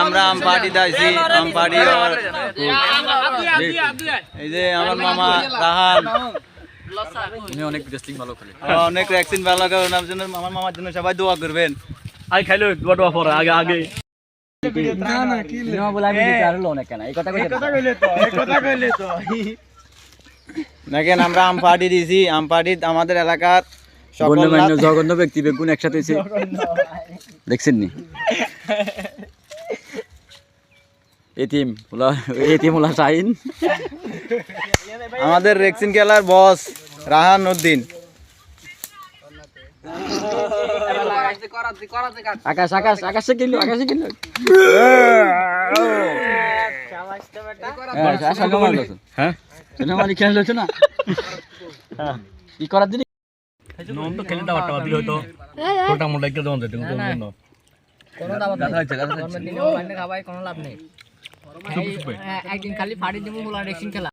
আমরা আম পার্টি দাইছি আম পার্টি এই যে আমার মামা রাহান অনেক রেসলিং ভালো খেলে অনেক রেসলিং ভালো খেলে আমার মামার জন্য সবাই দোয়া করবেন আই খাইলো দোয়া পরে আগে আগে দেখেন আমরা আম পার্টি দিয়েছি আম পার্টি আমাদের এলাকার জঘন্য ব্যক্তি বেগুন একসাথে দেখছেন নি এটিএম শাহিন আমাদের রেক্সিন খেলার বস রাহান উদ্দিন আকাশে কিনলো হ্যাঁ খেলা না কি করার দিন তো খেলে দাও দিল হয়তো ওটা মোটা একটু দেওয়া যেত কোনো লাভ নেই একদিন খালি ফাড়ি দিব রেসিং খেলা